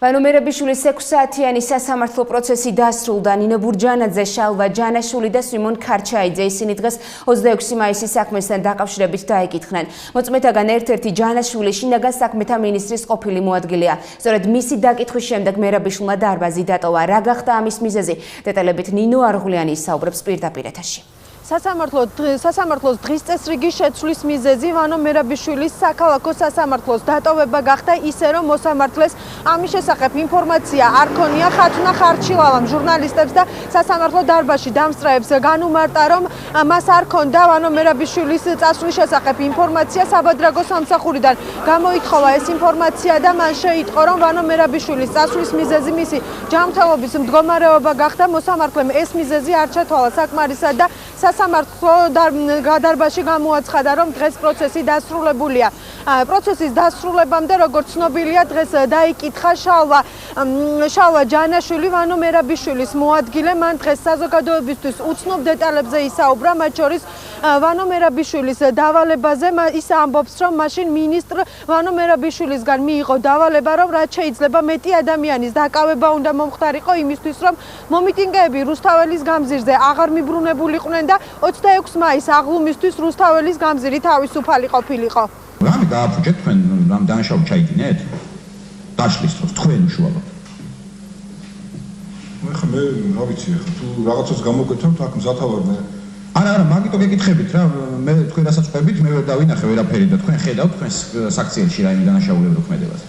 Vano Merabishvilis 6 საათიანი სასამართლო პროცესი დასრულდა. ნინო ბურჯანაძე, შალვა ჯანაშვილი და სიმონ ქარჩაიძე ისინი დღეს 26 მაისის საქმესთან დაკავშირებით დაეკითხნენ. მოწმეთაგან ერთ-ერთი ჯანაშვილი შინაგან საქმეთა მინისტრის ყოფილი მოადგილეა. სწორედ მისი დაკითხვის შემდეგ მერაბიშვილმა დარბაზი დატოვა. რა გახდა ამის მიზეზი? დეტალებით ნინო არღულიანი ისაუბრებს პირდაპირ ეთერში. სასამართლოს დღის წესრიგის შეცვლის მიზეზი ვანო მერაბიშვილის საქალაქო სასამართლოს დატოვება გახდა ისე რომ მოსამართლეს ამის შესახებ ინფორმაცია არ ქონია. ხათუნა ხარჩილავამ ჟურნალისტებს და სასამართლო დარბაზში დამსწრეებს განუმარტა რომ მას არ ქონდა ვანო მერაბიშვილის წასვლის შესახებ ინფორმაცია. საბადრაგო სამსახურიდან გამოითხოვა ეს ინფორმაცია და მან შეიტყო რომ ვანო მერაბიშვილის წასვლის მიზეზი მისი ჯანმრთელობის მდგომარეობა გახდა. მოსამართლემ ეს მიზეზი არ ჩათვალა საკმარისად და სასამართლო დარბაზში გამოაცხადა რომ დღეს პროცესი დასრულებულია. პროცესის დასრულებამდე როგორც ცნობილია დღეს დაიკითხა შალვა ჯანაშვილი ვანო მერაბიშვილის მოადგილე. მან დღეს საზოგადოებისთვის უცნობ დეტალებზე ისაუბრა, მათ შორის ვანო მერაბიშვილის დავალებაზე. ის ამბობს რომ მაშინ მინისტრ ვანო მერაბიშვილისგან მიიღო დავალება რომ რაც შეიძლება მეტი ადამიანის დაკავება უნდა მომხდარიყო იმისთვის რომ მომიტინგეები რუსთაველის გამზირზე აღარ მიბრუნებულიყვნენ და 26 მაისს აღლუმისთვის რუსთაველის გამზირი თავისუფალი ყოფილიყო. რამე გააფუჭეთ თქვენ რამ დანაშაული ჩაიდინეთ? დაშლის დროს თქვენ უშუალოდ. ხა მე რა ვიცი ხა თუ რაღაცას გამოგეთავთ აქ მზათავარ მე. არა, მაგითო გეკითხებით რა, მე თქვენ რასაც ყვებით, მე ვერ დავინახე ვერაფერი და თქვენ ხედავთ თქვენ საქციელში რაიმე დანაშაულების მოქმედებას.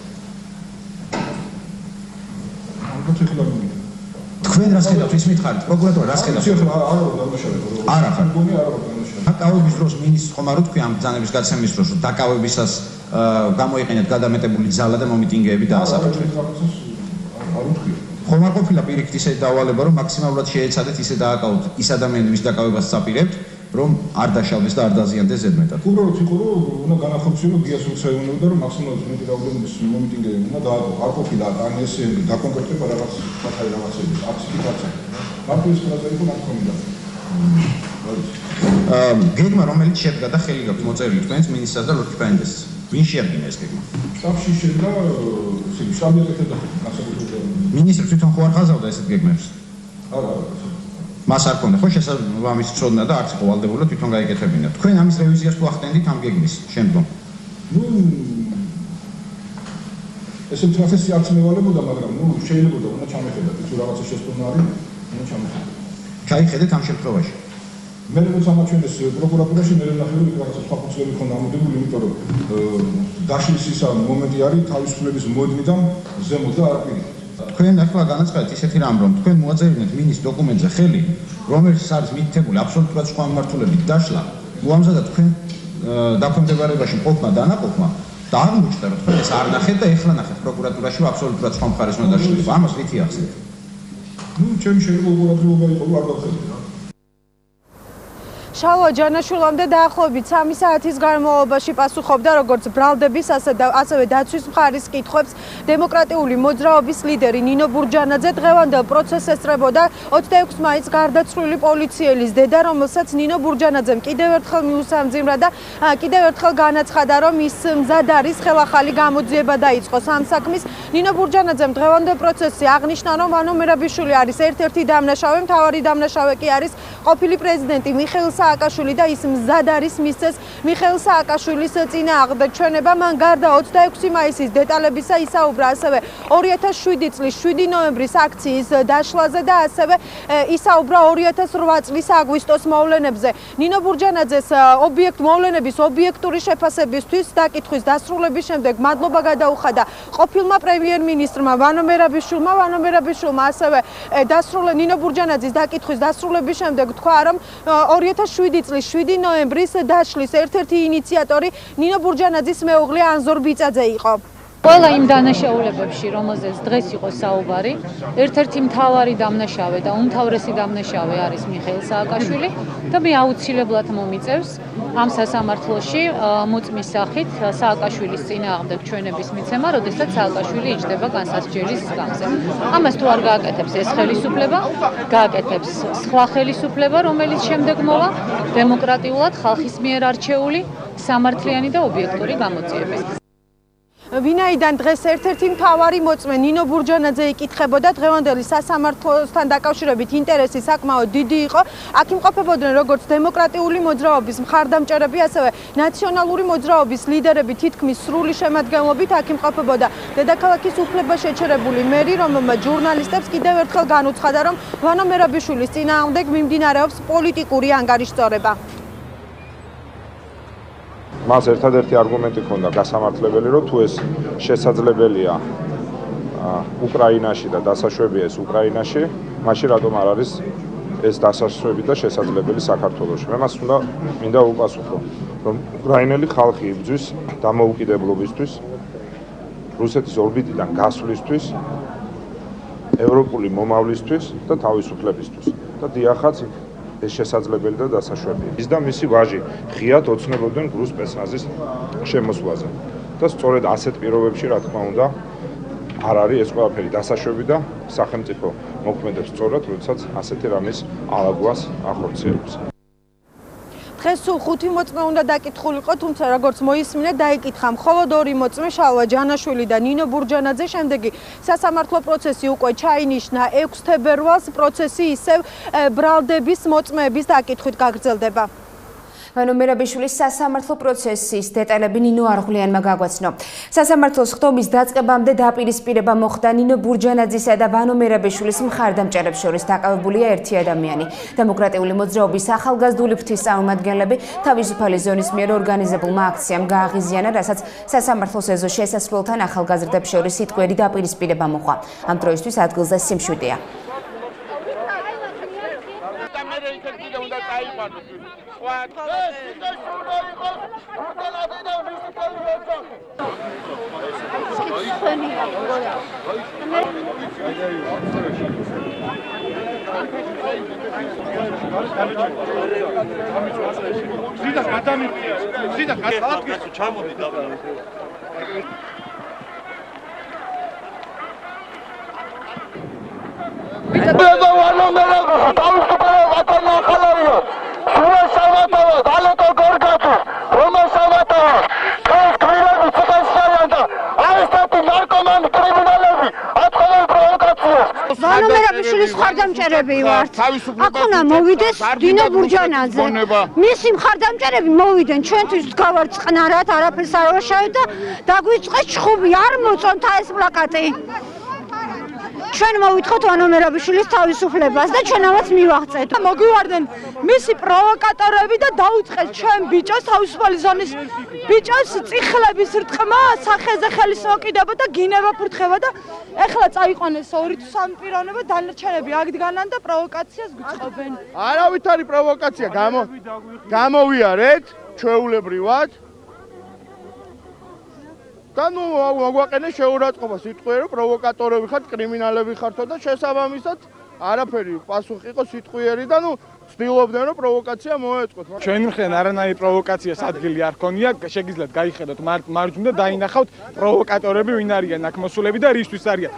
ალბათ ეხლა თქვენ რას ხედავთ, ის მითხარით, პროკურატურა რას ხედავს? არა ხარ. დაკავების დროს მინისტრს ხომ არ უთქვი ამ ბრძანების გაცემის დროს დაკავებისას გამოიყენეთ გადამეტებული ძალა და მომიტინგეები დაასახელეთ. არ უთქვი. ხომ არ ყოფილა პირიქით ისე დავალება რომ მაქსიმალურად შეეცადეთ ისე დააკავოთ ის ადამიანი ვის დაკავებას წაპირებთ რომ არ დაშავდეს და არ დაზიანდეს ზედმეტად. უბრალოდ იყო რომ უნდა განახორციელო გიას უცხოეუნებოდა რომ მაქსიმალურად მეტი რაოდენობის მომიტინგეები უნდა დააკავო. არ ყოფილა ან ესე დაკონკრეტება რაღაც სათავე რაღაცები. აფსიდით არც არა. მარტივი ფრაზა იყო ნახონდა. გეგმა რომელიც შედგა და ხელი გაქვთ მოწერილი თქვენს მინისტრს და ლორკიპაინდეს. ვინ შეადგინა ეს გეგმა? შტაბში შედგა შტაბი ეკეთებდა მასწავლებელი. მინისტრი თვითონ ხო არ ხაზავდა ესეთ გეგმებს? არა. მას არ ქონდა ხო შესაბამისი ცოდნა და არც იყო ვალდებული თვითონ გაეკეთებინა. თქვენ ამის რევიზიას თუ ახდენდით ამ გეგმის შემდგომ? ესე პროფესია არც მევალებოდა, მაგრამ შეიძლება უნდა ჩამეხედათ, თუ რაღაცა შესწორნა არის, უნდა ჩამეხედათ. ჩაიხედეთ ამ შემთხვევაში. მე როგორც ამაჩვენეს პროკურატურაში მე ნახე რომ რაღაცა სხვა ფუნქციები ქონდა ამოდებული, იმიტომ რომ დაშლის ის მომენტი არის თავისუფლების მოდმიდან ზემოთ და არ პირიქით. თქვენ ახლა განაცხადეთ ისეთი რამ რომ თქვენ მოაწერინეთ მინისტრ დოკუმენტზე ხელი, რომელიც არის მითითებული აბსოლუტურად სხვა მიმართულებით დაშლა, უამზადად თქვენ დაქვემდებარებაში ყოფნა დანაყოფმა და აღმოჩნდა რომ თქვენ ეს არ ნახეთ და ეხლა ნახეთ პროკურატურაში აბსოლუტურად სხვა მხარეს უნდა დაშლილიყო. ამას რითი ახსენეთ? ჩემი შეიძლება უყურადღება იყო არ დავხედე რა. შალვა ჯანაშვილამდე დაახლოებით 3 საათის განმავლობაში პასუხობდა როგორც ბრალდების, ასევე დაცვის მხარის კითხვებს დემოკრატიული მოძრაობის ლიდერი ნინო ბურჯანაძე. დღევანდელ პროცესს ესწრებოდა 26 მაისს გარდაცვლილი პოლიციელის დედა, რომელსაც ნინო ბურჯანაძემ კიდევ ერთხელ მიუსამძიმრა და კიდევ ერთხელ განაცხადა, რომ ის მზად არის ხელახალი გამოძიება დაიწყოს ამ საქმის. ნინო ბურჯანაძემ დღევანდელ პროცესში აღნიშნა, რომ ვანო მერაბიშვილი არის ერთ-ერთი დამნაშავე, მთავარი დამნაშავე კი არის ყოფილი პრეზიდენტი მიხეილ სააკაშვილი და ის მზად არის მისცეს მიხეილ სააკაშვილის წინააღმდეგ ჩვენება. მან გარდა 26 მაისის დეტალებისა ისაუბრა ასევე 2007 წლის 7 ნოემბრის აქციის დაშლაზე და ასევე ისაუბრა 2008 წლის აგვისტოს მოვლენებზე. ნინო ბურჯანაძეს მოვლენების ობიექტური შეფასებისთვის დაკითხვის დასრულების შემდეგ მადლობა გადაუხადა ყოფილმა პრემიერ-მინისტრმა ვანო მერაბიშვილმა ასევე ნინო ბურჯანაძის დაკითხვის დასრულების შემდეგ თქვა რომ 2007 წლის 7 ნოემბრის დაშლის ერთ-ერთი ინიციატორი ნინო ბურჯანაძის მეუღლე ანზორ ბიწაძე იყო. ყველა იმ დანაშაულებებში, რომელზეც დღეს იყო საუბარი, ერთ-ერთი მთავარი დამნაშავე და უმთავრესი დამნაშავე არის მიხეილ სააკაშვილი და მე აუცილებლად მომიწევს ამ სასამართლოში მოწმის სახით სააკაშვილის წინააღმდეგ ჩვენების მიცემა, როდესაც სააკაშვილი იჯდება განსასჯელის გამზე. ამას თუ არ გააკეთებს ეს ხელისუფლება, გააკეთებს სხვა ხელისუფლება, რომელიც შემდეგ მოვა დემოკრატიულად ხალხის მიერ არჩეული სამართლიანი და ობიექტური გამოძიების. ვინაიდან დღეს ერთ-ერთი მთავარი მოწმე ნინო ბურჯანაძე იკითხებოდა დღევანდელი სასამართლოსთან დაკავშირებით ინტერესი საკმაოდ დიდი იყო. აქ იმყოფებოდნენ როგორც დემოკრატიული მოძრაობის მხარდამჭერები, ასევე ნაციონალური მოძრაობის ლიდერები თითქმის სრული შემადგენლობით. აქ იმყოფებოდა დედაქალაქის უფლებაშეჩერებული მერი, რომელმაც ჟურნალისტებს კიდევ ერთხელ განუცხადა, რომ ვანო მერაბიშვილის წინააღმდეგ მიმდინარეობს პოლიტიკური ანგარიშწორება. მას ერთადერთი არგუმენტი ჰქონდა გასამართლებელი, რომ თუ ეს შესაძლებელია უკრაინაში და დასაშვებია ეს უკრაინაში, მაშინ რატომ არ არის ეს დასაშვები და შესაძლებელი საქართველოში. მე მას მინდა უპასუხო, რომ უკრაინელი ხალხი იბრძვის დამოუკიდებლობისთვის, რუსეთის ორბიტიდან გასვლისთვის, ევროპული მომავლისთვის და თავისუფლებისთვის. და დიახაც ეს შესაძლებელი და დასაშვებია. ის და მისი ვაჟი ღიად ოცნებობდნენ გრუს სპეცნაზის შემოსვლაზე. და სწორედ ასეთ პირობებში, რა თქმა უნდა, არ არის ეს ყველაფერი დასაშვები და სახელმწიფო მოქმედებს სწორად, როდესაც ასეთი რამის ალაგვას ახორციელებს. დღეს სულ 5 მოწმე უნდა დაკითხულიყო, თუმცა როგორც მოისმინეთ, დაიკითხა მხოლოდ 2 მოწმე, შალვა ჯანაშვილი და ნინო ბურჯანაძე. შემდეგი სასამართლო პროცესი უკვე ჩაინიშნა 6 თებერვალს. პროცესი ისევ ბრალდების მოწმეების დაკითხვით გაგრძელდება. ვანო მერაბიშვილის სასამართლო პროცესის დეტალები ნინო არღულიანმა გაგვაცნო. სასამართლოს ხდომის დაწყებამდე დაპირისპირება მოხდა ნინო ბურჯანაძისა და ვანო მერაბიშვილის მხარდამჭერებს შორის. დაკავებულია ერთი ადამიანი. დემოკრატიული მოძრაობის ახალგაზრდული ფრთის წარმომადგენლები თავისუფალი ზონის მიერ ორგანიზებულმა აქციამ გააღიზიანა, რასაც სასამართლოს ეზოს შესასვლელთან ახალგაზრდებს შორის სიტყვიერი დაპირისპირება მოხდა. ამ დროისთვის ადგილზე სიმშვიდეა. ვანო მერაბიშვილის მხარდამჭერები ვართ. აქ უნდა მოვიდეს ნინო ბურჯანაძე. მისი მხარდამჭერები მოვიდნენ, ჩვენთვის გავართ წყნარად, არაფერს არ ვაშავეთ და დაგვიწყეს ჩხუბი, არ მოწონთ ეს პლაკატი. ჩვენ მოვითხოვთ ვანო მერაბიშვილის თავისუფლებას და ჩვენავაც მივაღწევთ. მოგვივარდნენ მისი პროვოკატორები და დაუწყეს ჩვენ ბიჭოს თავისუფალი ზონის ბიჭოს წიხლების რტყმა, სახეზე ხელის მოკიდება და გინება ფურთხება და ეხლა წაიყვანეს 2 თუ 3 პიროვნება, დანარჩენები აქ დგანან და პროვოკაციას გვწყობენ. არავით არის პროვოკაცია, გამოვიარეთ ჩვეულებრივად. და ნუ მოგვაყენე შეურაცხყოფა სიტყვიერი, რომ პროვოკატორები ხართ, კრიმინალები ხართო და შესაბამისად არაფერი პასუხი იყო სიტყვიერი და ნუ ცდილობდნენ რომ პროვოკაცია მოეწყოთ. ჩვენი მხრიდან არანაირი პროვოკაციას ადგილი არ ქონია, შეგიძლიათ გაიხედოთ მარჯვნიდან და დაინახავთ პროვოკატორები ვინ არიან აქ მოსულები და რისთვის არიან.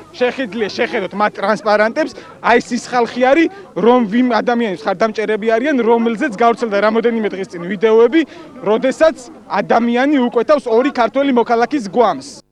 შეხედოთ მათ ტრანსპარანტებს, აი ეს ხალხი არის, რომ ვინ ადამიანის მხარდამჭერები არიან, რომელზეც გავრცელდა რამოდენიმე დღის წინ ვიდეოები, როდესაც ადამიანი უკვეთავს 2 ქართველი მოქალაქის გვამს.